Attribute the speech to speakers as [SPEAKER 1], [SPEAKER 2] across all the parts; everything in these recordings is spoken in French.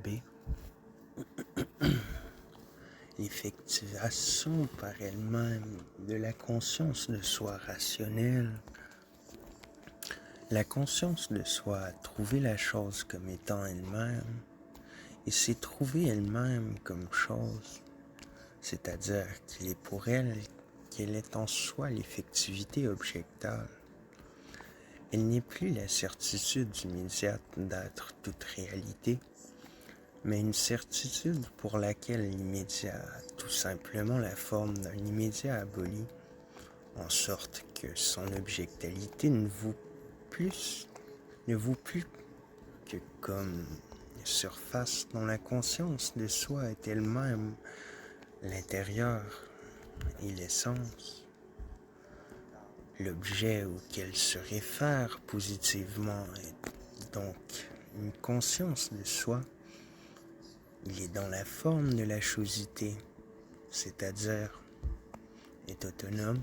[SPEAKER 1] B. L'effectivation par elle-même de la conscience de soi rationnelle. La conscience de soi a trouvé la chose comme étant elle-même et s'est trouvée elle-même comme chose, c'est-à-dire qu'il est pour elle qu'elle est en soi l'effectivité objectable. Elle n'est plus la certitude immédiate d'être toute réalité, mais une certitude pour laquelle l'immédiat a tout simplement la forme d'un immédiat aboli, en sorte que son objectivité ne vaut plus que comme surface dont la conscience de soi est elle-même l'intérieur et l'essence. L'objet auquel se réfère positivement est donc une conscience de soi. Il est dans la forme de la chosité, c'est-à-dire est autonome,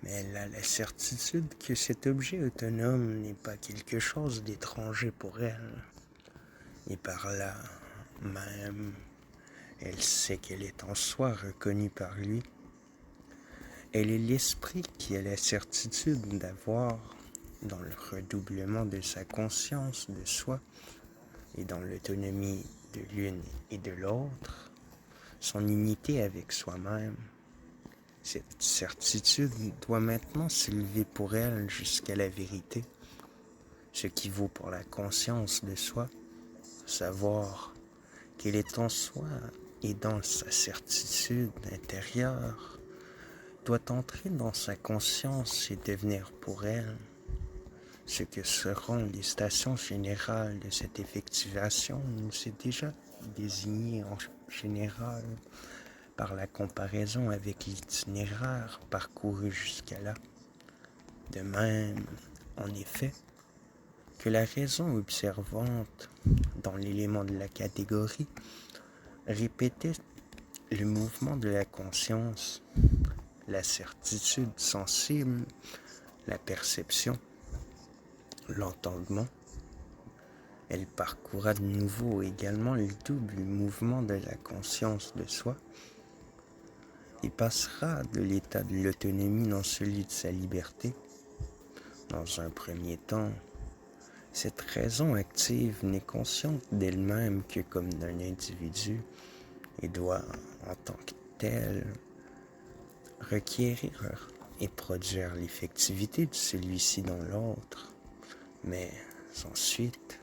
[SPEAKER 1] mais elle a la certitude que cet objet autonome n'est pas quelque chose d'étranger pour elle. Et par là même, elle sait qu'elle est en soi reconnue par lui. Elle est l'esprit qui a la certitude d'avoir, dans le redoublement de sa conscience de soi et dans l'autonomie de l'une et de l'autre, son unité avec soi-même. Cette certitude doit maintenant s'élever pour elle jusqu'à la vérité, ce qui vaut pour la conscience de soi, savoir qu'elle est en soi et dans sa certitude intérieure, doit entrer dans sa conscience et devenir pour elle ce que seront les stations générales de cette effectivation. C'est déjà désigné en général par la comparaison avec l'itinéraire parcouru jusqu'à là. De même, en effet, que la raison observante, dans l'élément de la catégorie, répétait le mouvement de la conscience, la certitude sensible, la perception, l'entendement. Elle parcourra de nouveau également le double mouvement de la conscience de soi et passera de l'état de l'autonomie dans celui de sa liberté. Dans un premier temps, cette raison active n'est consciente d'elle-même que comme d'un individu et doit, en tant que telle, requérir et produire l'effectivité de celui-ci dans l'autre. Mais ensuite,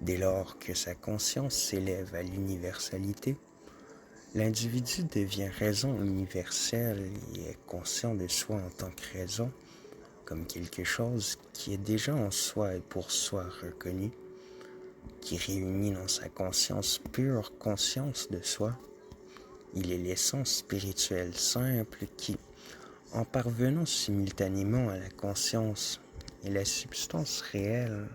[SPEAKER 1] dès lors que sa conscience s'élève à l'universalité, l'individu devient raison universelle et est conscient de soi en tant que raison, comme quelque chose qui est déjà en soi et pour soi reconnu, qui réunit dans sa conscience pure conscience de soi. Il est l'essence spirituelle simple qui, en parvenant simultanément à la conscience, est la substance réelle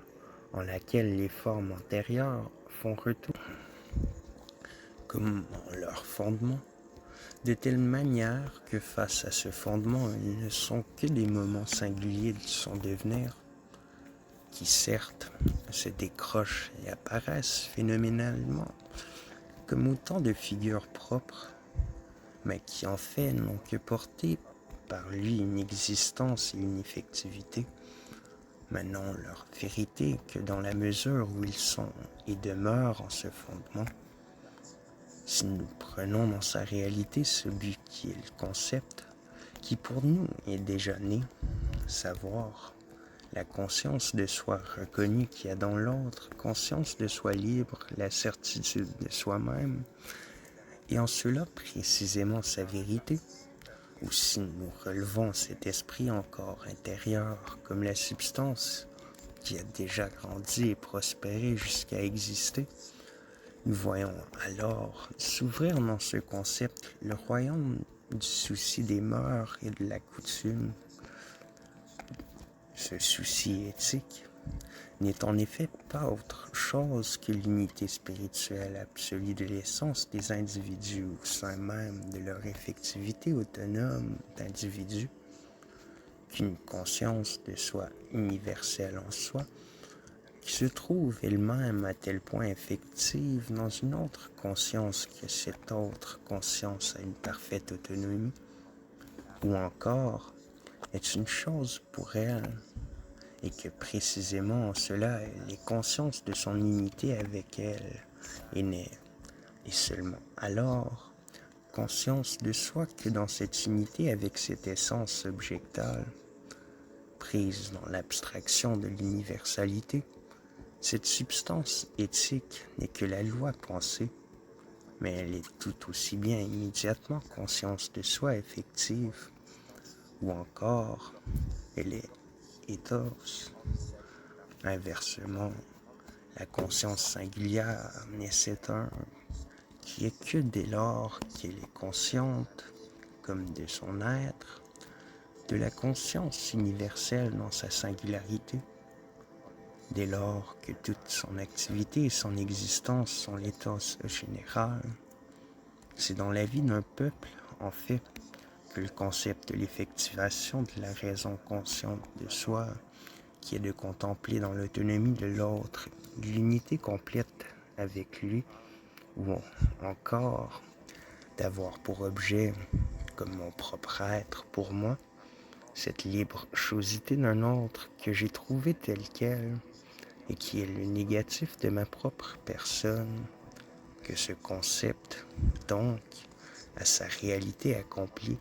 [SPEAKER 1] en laquelle les formes antérieures font retour comme leur fondement, de telle manière que face à ce fondement, ils ne sont que des moments singuliers de son devenir, qui certes se décrochent et apparaissent phénoménalement comme autant de figures propres, mais qui en fait n'ont que porté par lui une existence et une effectivité, mais non leur vérité que dans la mesure où ils sont et demeurent en ce fondement. Si nous prenons dans sa réalité ce but qui est le concept, qui pour nous est déjà né, savoir, la conscience de soi reconnue qu'il y a dans l'autre, conscience de soi libre, la certitude de soi-même, et en cela précisément sa vérité, ou si nous relevons cet esprit encore intérieur comme la substance qui a déjà grandi et prospéré jusqu'à exister, nous voyons alors s'ouvrir dans ce concept le royaume du souci des mœurs et de la coutume. Ce souci éthique n'est en effet pas autre chose que l'unité spirituelle absolue de l'essence des individus au sein même de leur effectivité autonome d'individus, qu'une conscience de soi universelle en soi, qui se trouve elle-même à tel point effective dans une autre conscience que cette autre conscience a une parfaite autonomie, ou encore est une chose pour elle, et que précisément en cela elle est conscience de son unité avec elle, et n'est, et seulement alors, conscience de soi que dans cette unité avec cette essence objectale, prise dans l'abstraction de l'universalité, cette substance éthique n'est que la loi pensée, mais elle est tout aussi bien immédiatement conscience de soi effective, ou encore elle est ethos. Inversement, la conscience singulière n'est cet un qui est que dès lors qu'elle est consciente, comme de son être, de la conscience universelle dans sa singularité, dès lors que toute son activité et son existence sont l'éthos général. C'est dans la vie d'un peuple, en fait, que le concept de l'effectivation de la raison consciente de soi, qui est de contempler dans l'autonomie de l'autre l'unité complète avec lui, ou encore d'avoir pour objet, comme mon propre être pour moi, cette libre chosité d'un autre que j'ai trouvé tel quel et qui est le négatif de ma propre personne, que ce concept, donc, a sa réalité accomplie.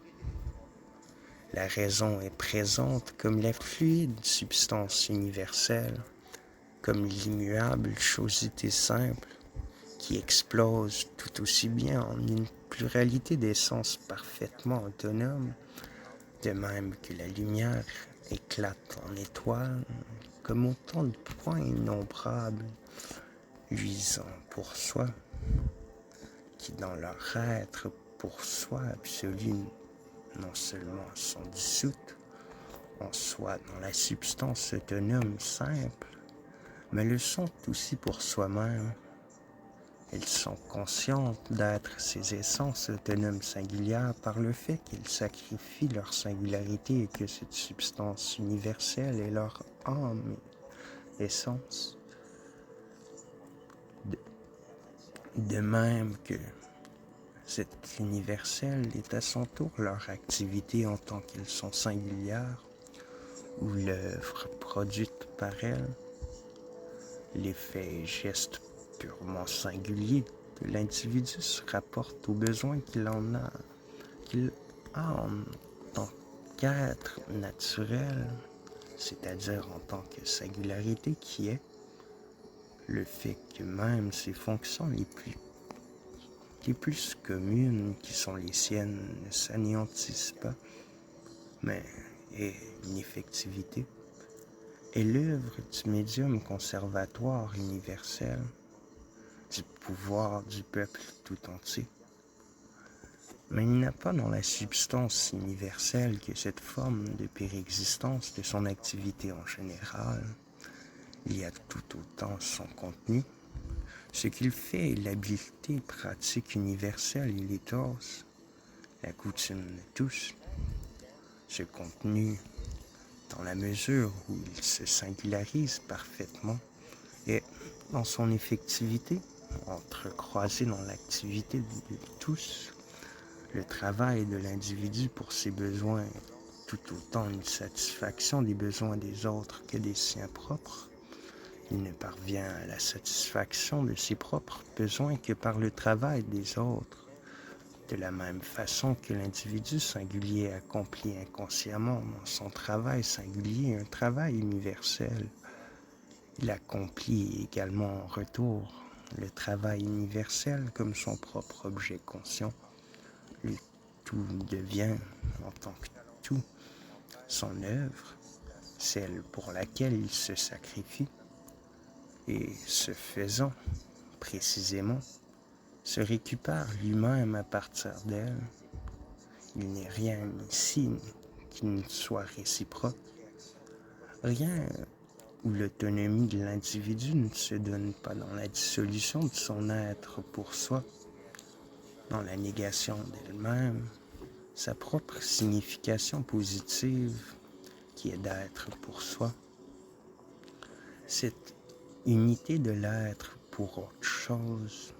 [SPEAKER 1] La raison est présente comme la fluide substance universelle, comme l'immuable chosité simple, qui explose tout aussi bien en une pluralité d'essences parfaitement autonomes, de même que la lumière éclate en étoiles, comme autant de points innombrables, luisants pour soi, qui dans leur être pour soi absolu non seulement sont dissoutes en soi dans la substance autonome simple, mais le sont aussi pour soi-même. Elles sont conscientes d'être ces essences autonomes singulières par le fait qu'elles sacrifient leur singularité et que cette substance universelle est leur âme, essence. De même que cette universelle est à son tour leur activité en tant qu'elles sont singulières, ou l'œuvre produite par elles, l'effet et geste purement singulier de l'individu se rapporte aux besoins qu'il a en tant qu'être naturel, c'est-à-dire en tant que singularité qui est le fait que même ses fonctions les plus communes qui sont les siennes ne s'anéantissent pas, mais est une effectivité, est l'œuvre du médium conservatoire universel, du pouvoir du peuple tout entier. Mais il n'a pas dans la substance universelle que cette forme de pérexistence de son activité en général. Il y a tout autant son contenu. Ce qu'il fait est l'habileté pratique universelle et l'éthos, la coutume de tous. Ce contenu, dans la mesure où il se singularise parfaitement, est dans son effectivité, entrecroisé dans l'activité de tous, le travail de l'individu pour ses besoins, tout autant une satisfaction des besoins des autres que des siens propres. Il ne parvient à la satisfaction de ses propres besoins que par le travail des autres, de la même façon que l'individu singulier accomplit inconsciemment dans son travail singulier un travail universel. Il accomplit également en retour le travail universel comme son propre objet conscient. Le tout devient, en tant que tout, son œuvre, celle pour laquelle il se sacrifie, et ce faisant, précisément, se récupère lui-même à partir d'elle. Il n'est rien ici qui ne soit réciproque, rien où l'autonomie de l'individu ne se donne pas dans la dissolution de son être pour soi, dans la négation d'elle-même, sa propre signification positive qui est d'être pour soi. Cette unité de l'être pour autre chose,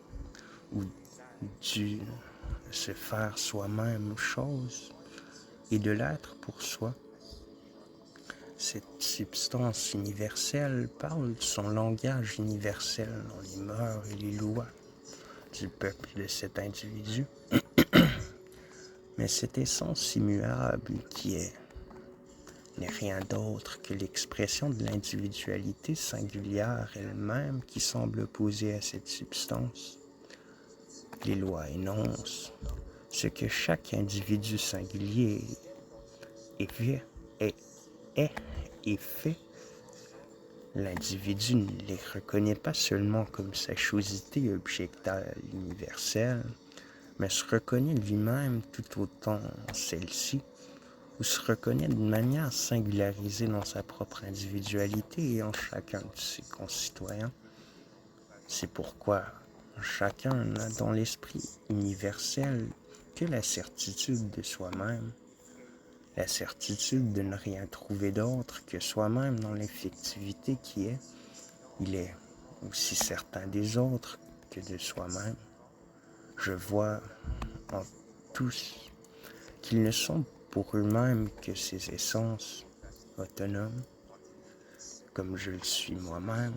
[SPEAKER 1] ou du se faire soi-même chose, et de l'être pour soi. Cette substance universelle parle son langage universel dans les mœurs et les lois du peuple de cet individu. Mais cette essence immuable n'est rien d'autre que l'expression de l'individualité singulière elle-même qui semble opposée à cette substance. Les lois énoncent ce que chaque individu singulier est et fait. L'individu ne les reconnaît pas seulement comme sa chosité objectale universelle, mais se reconnaît lui-même tout autant en celle-ci, ou se reconnaît de manière singularisée dans sa propre individualité et en chacun de ses concitoyens. C'est pourquoi chacun n'a dans l'esprit universel que la certitude de soi-même, la certitude de ne rien trouver d'autre que soi-même dans l'effectivité qui est. Il est aussi certain des autres que de soi-même. Je vois en tous qu'ils ne sont pour eux-mêmes que ces essences autonomes, comme je le suis moi-même.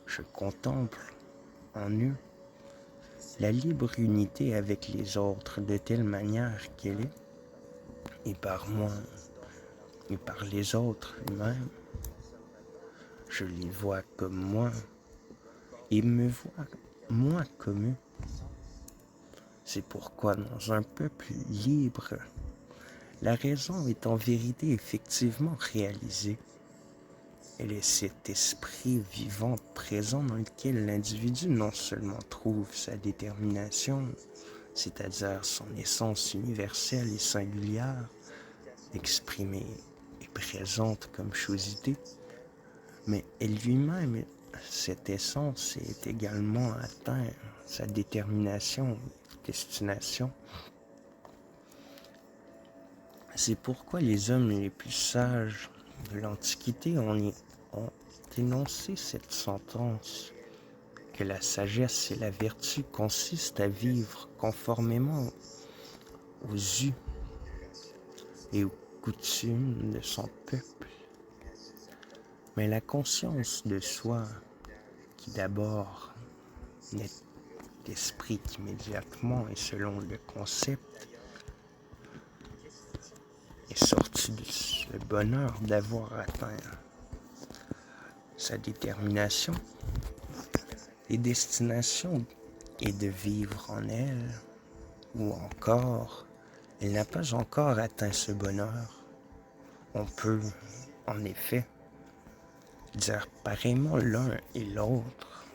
[SPEAKER 1] Je contemple en eux la libre unité avec les autres de telle manière qu'elle est, et par moi, et par les autres eux-mêmes. Je les vois comme moi, et me vois moi comme eux. C'est pourquoi dans un peuple libre, la raison est en vérité effectivement réalisée. Elle est cet esprit vivant présent dans lequel l'individu non seulement trouve sa détermination, c'est-à-dire son essence universelle et singulière, exprimée et présente comme chosité, mais elle lui-même, cette essence, est également atteint sa détermination, destination. C'est pourquoi les hommes les plus sages de l'Antiquité ont énoncé cette sentence, que la sagesse et la vertu consistent à vivre conformément aux us et aux coutumes de son peuple. Mais la conscience de soi, qui d'abord n'est d'esprit qu'immédiatement et selon le concept, est sortie du bonheur d'avoir atteint sa détermination et destination est de vivre en elle, ou encore, elle n'a pas encore atteint ce bonheur. On peut, en effet, dire pareillement l'un et l'autre.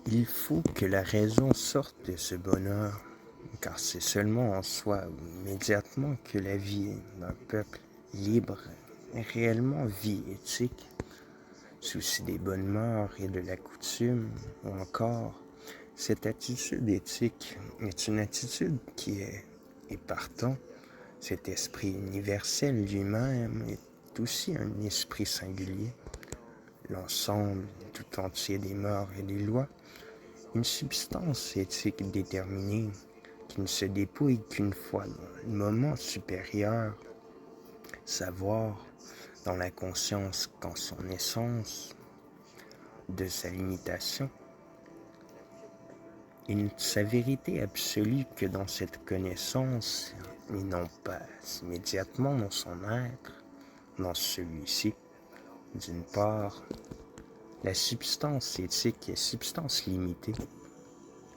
[SPEAKER 1] Il faut que la raison sorte de ce bonheur, car c'est seulement en soi ou immédiatement que la vie d'un peuple libre est réellement vie éthique, souci des bonnes mœurs et de la coutume, ou encore, cette attitude éthique est une attitude qui est, et partant, cet esprit universel lui-même est aussi un esprit singulier, l'ensemble tout entier des mœurs et des lois, une substance éthique déterminée qui ne se dépouille qu'une fois dans le moment supérieur, savoir dans la conscience qu'en son essence de sa limitation, et sa vérité absolue que dans cette connaissance, et non pas immédiatement dans son être, dans celui-ci. D'une part, la substance éthique est substance limitée,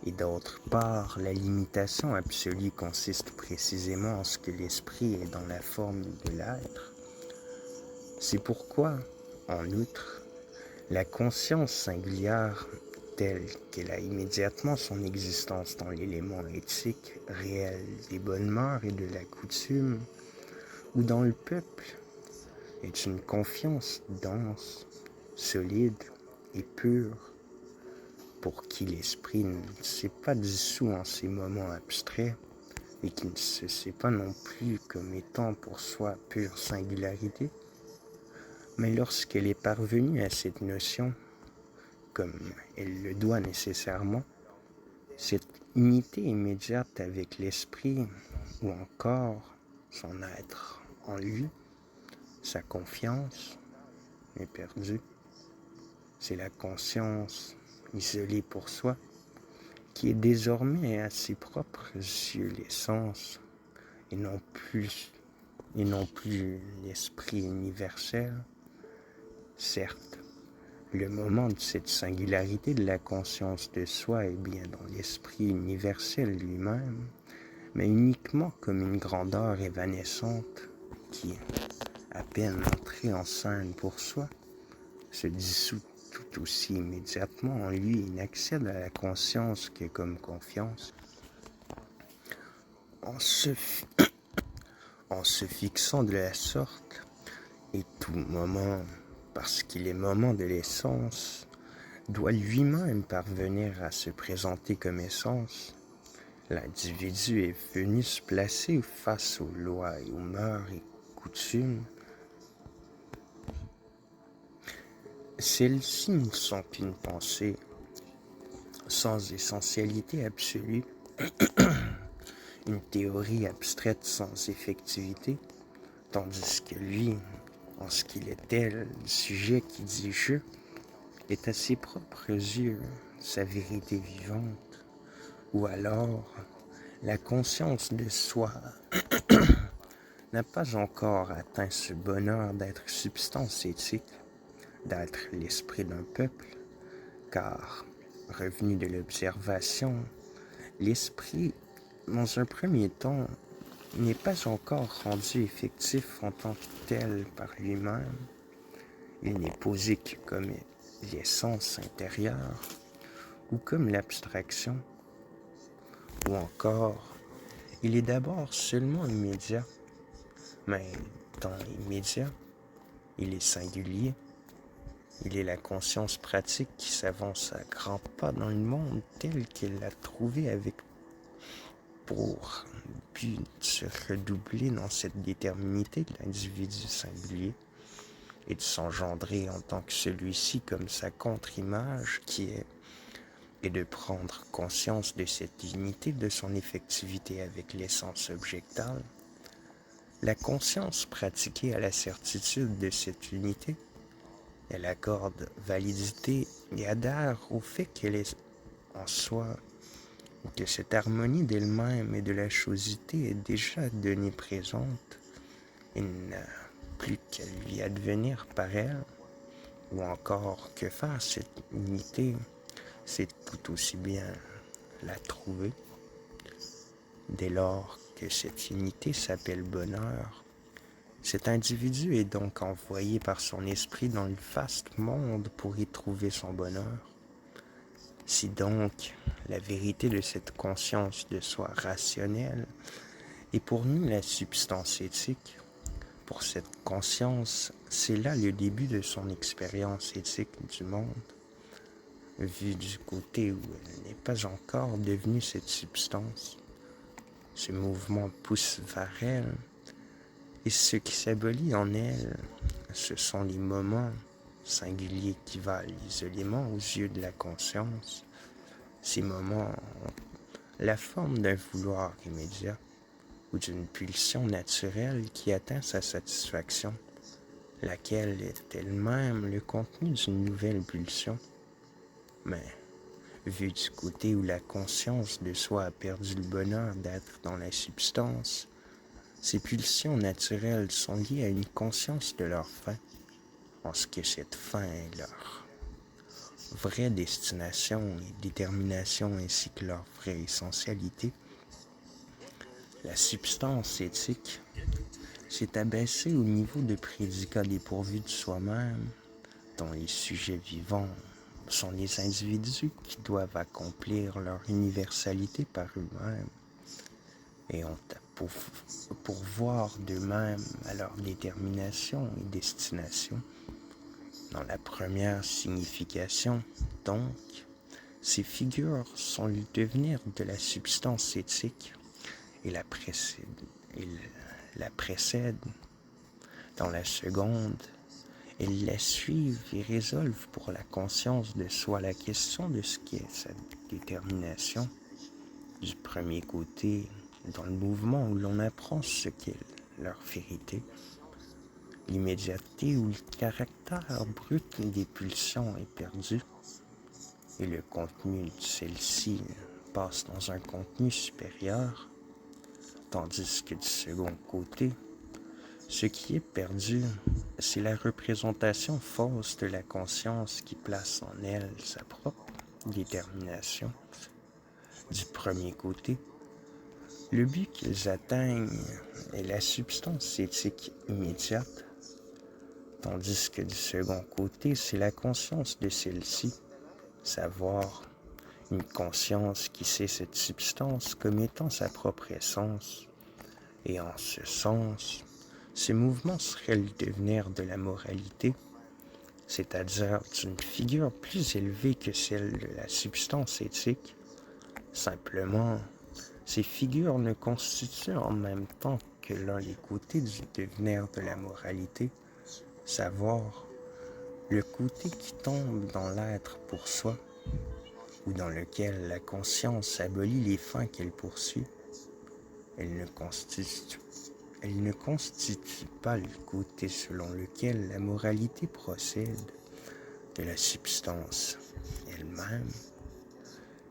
[SPEAKER 1] et d'autre part, la limitation absolue consiste précisément en ce que l'esprit est dans la forme de l'être. C'est pourquoi, en outre, la conscience singulière, telle qu'elle a immédiatement son existence dans l'élément éthique réel des bonnes mœurs et de la coutume, ou dans le peuple, est une confiance dense, solide et pure, pour qui l'esprit ne s'est pas dissous en ces moments abstraits et qui ne se sait pas non plus comme étant pour soi pure singularité, Mais lorsqu'elle est parvenue à cette notion, comme elle le doit nécessairement, cette unité immédiate avec l'esprit ou encore son être en lui, sa confiance est perdue. C'est la conscience isolée pour soi qui est désormais à ses propres yeux l'essence et non plus l'esprit universel. Certes, le moment de cette singularité de la conscience de soi est bien dans l'esprit universel lui-même, mais uniquement comme une grandeur évanescente qui, à peine entrée en scène pour soi, se dissout tout aussi immédiatement en lui et n'accède à la conscience que comme confiance. En se fixant de la sorte, et tout moment, parce qu'il est moment de l'essence, doit lui-même parvenir à se présenter comme essence, l'individu est venu se placer face aux lois et aux mœurs et coutumes. Celles-ci ne sont qu'une pensée sans essentialité absolue, une théorie abstraite sans effectivité, tandis que lui, en ce qu'il est tel, le sujet qui dit « je », est à ses propres yeux sa vérité vivante, ou alors la conscience de soi n'a pas encore atteint ce bonheur d'être substance éthique, d'être l'esprit d'un peuple, car, revenu de l'observation, l'esprit, dans un premier temps, n'est pas encore rendu effectif en tant que tel par lui-même. Il n'est posé que comme l'essence intérieure, ou comme l'abstraction, ou encore, il est d'abord seulement immédiat, mais dans l'immédiat, il est singulier. Il est la conscience pratique qui s'avance à grands pas dans le monde tel qu'il l'a trouvé avec pour but de se redoubler dans cette déterminité de l'individu singulier et de s'engendrer en tant que celui-ci comme sa contre-image qui est, et de prendre conscience de cette unité de son effectivité avec l'essence objectale. La conscience pratiquée à la certitude de cette unité, elle accorde validité et adhère au fait qu'elle est en soi, que cette harmonie d'elle-même et de la chosité est déjà donnée présente et n'a plus qu'à lui advenir par elle, ou encore que faire cette unité, c'est tout aussi bien la trouver. Dès lors que cette unité s'appelle bonheur, cet individu est donc envoyé par son esprit dans le vaste monde pour y trouver son bonheur. Si donc la vérité de cette conscience de soi rationnelle est pour nous la substance éthique, pour cette conscience, c'est là le début de son expérience éthique du monde, vu du côté où elle n'est pas encore devenue cette substance. Ce mouvement pousse vers elle, et ce qui s'abolit en elle, ce sont les moments singuliers qui valent isolément aux yeux de la conscience. Ces moments ont la forme d'un vouloir immédiat ou d'une pulsion naturelle qui atteint sa satisfaction, laquelle est elle-même le contenu d'une nouvelle pulsion. Mais, vu du côté où la conscience de soi a perdu le bonheur d'être dans la substance, ces pulsions naturelles sont liées à une conscience de leur fin, en ce que cette fin est leur vraie destination et détermination ainsi que leur vraie essentialité. La substance éthique s'est abaissée au niveau de prédicats dépourvus de soi-même, dont les sujets vivants sont les individus qui doivent accomplir leur universalité par eux-mêmes et ont à pourvoir d'eux-mêmes à leur détermination et destination. Dans la première signification, donc, ces figures sont le devenir de la substance éthique et la précèdent. Dans la seconde, Elles la suivent et résolvent pour la conscience de soi la question de ce qu'est sa détermination. Du premier côté, dans le mouvement où l'on apprend ce qu'est leur vérité, l'immédiateté où le caractère brut des pulsions est perdu et le contenu de celle-ci passe dans un contenu supérieur, tandis que du second côté, ce qui est perdu, c'est la représentation fausse de la conscience qui place en elle sa propre détermination. Du premier côté, le but qu'ils atteignent est la substance éthique immédiate, tandis que du second côté, c'est la conscience de celle-ci, savoir, une conscience qui sait cette substance comme étant sa propre essence. Et en ce sens, ce mouvement serait le devenir de la moralité, c'est-à-dire d'une figure plus élevée que celle de la substance éthique. Simplement, ces figures ne constituent en même temps que l'un des côtés du devenir de la moralité, savoir le côté qui tombe dans l'être pour soi, ou dans lequel la conscience abolit les fins qu'elle poursuit. Elle ne constitue pas le côté selon lequel la moralité procède de la substance elle-même,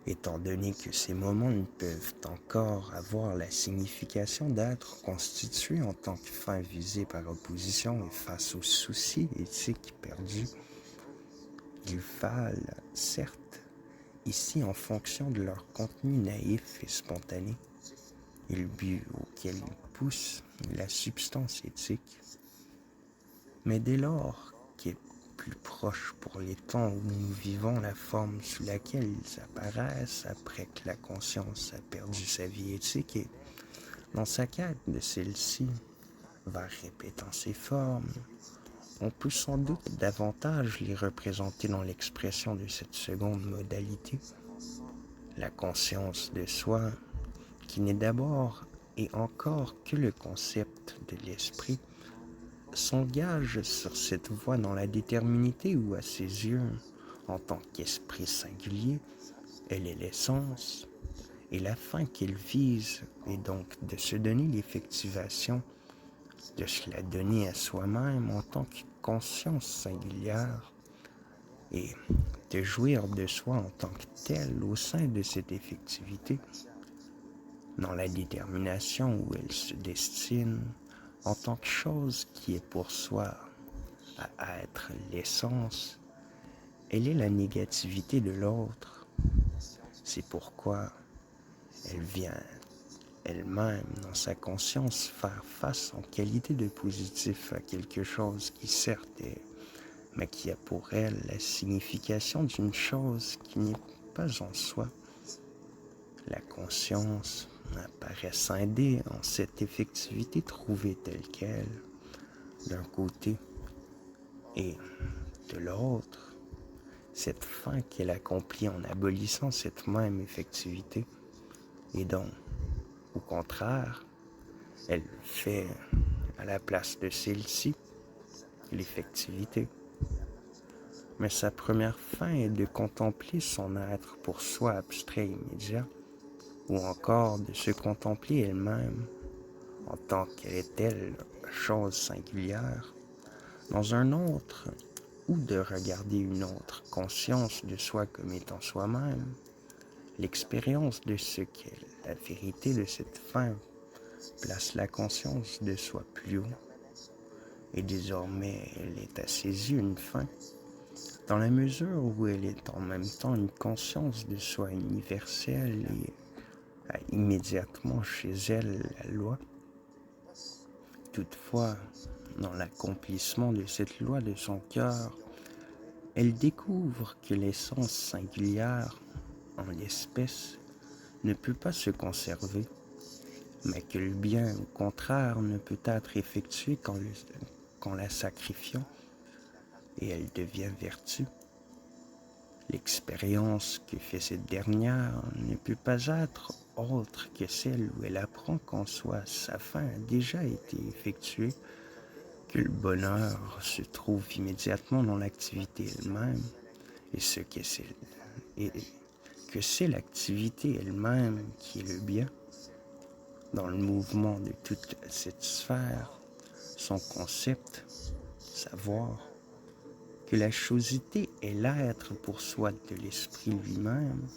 [SPEAKER 1] étant donné que ces moments ne peuvent encore avoir la signification d'être constitués en tant que fin visée par opposition et face aux soucis éthiques perdus. Ils valent, certes, ici en fonction de leur contenu naïf et spontané, et le but auquel ils poussent la substance éthique. Mais dès lors qu'est plus proche pour les temps où nous vivons la forme sous laquelle ils apparaissent après que la conscience a perdu sa vie éthique et, dans sa quête de celle-ci, va répétant ses formes, on peut sans doute davantage les représenter dans l'expression de cette seconde modalité, la conscience de soi, qui n'est d'abord et encore que le concept de l'esprit, s'engage sur cette voie dans la déterminité où, à ses yeux, en tant qu'esprit singulier, elle est l'essence, et la fin qu'elle vise est donc de se donner l'effectivation, de se la donner à soi-même en tant que conscience singulière, et de jouir de soi en tant que tel au sein de cette effectivité, dans la détermination où elle se destine en tant que chose qui est pour soi à être l'essence. Elle est la négativité de l'autre. C'est pourquoi elle vient elle-même dans sa conscience faire face en qualité de positif à quelque chose qui certes est, mais qui a pour elle la signification d'une chose qui n'est pas en soi. La conscience apparaît scindée en cette effectivité trouvée telle qu'elle, d'un côté, et de l'autre, cette fin qu'elle accomplit en abolissant cette même effectivité, et donc, au contraire, elle fait, à la place de celle-ci, l'effectivité. Mais sa première fin est de contempler son être pour soi abstrait immédiat, ou encore de se contempler elle-même en tant qu'elle est telle chose singulière, dans un autre, ou de regarder une autre conscience de soi comme étant soi-même. L'expérience de ce qu'est la vérité de cette fin place la conscience de soi plus haut, et désormais elle est à ses yeux une fin, dans la mesure où elle est en même temps une conscience de soi universelle et a immédiatement chez elle la loi. Toutefois, dans l'accomplissement de cette loi de son cœur, elle découvre que l'essence singulière, en l'espèce, ne peut pas se conserver, mais que le bien, au contraire, ne peut être effectué qu'en la sacrifiant, et elle devient vertu. L'expérience que fait cette dernière ne peut pas être autre que celle où elle apprend qu'en soi sa fin a déjà été effectuée, que le bonheur se trouve immédiatement dans l'activité elle-même et que c'est l'activité elle-même qui est le bien. Dans le mouvement de toute cette sphère, son concept, savoir, que la chosité est l'être pour soi de l'esprit lui-même,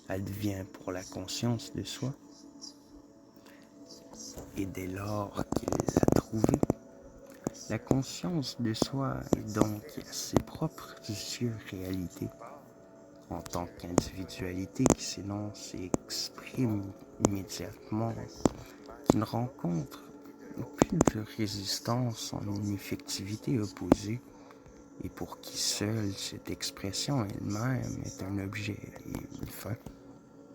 [SPEAKER 1] advient pour la conscience de soi, et dès lors qu'il l'a trouvée, la conscience de soi est donc ses propres yeux réalités, en tant qu'individualité qui s'énonce et exprime immédiatement, qui ne rencontre plus de résistance en une effectivité opposée, et pour qui seule cette expression elle-même est un objet et une fin.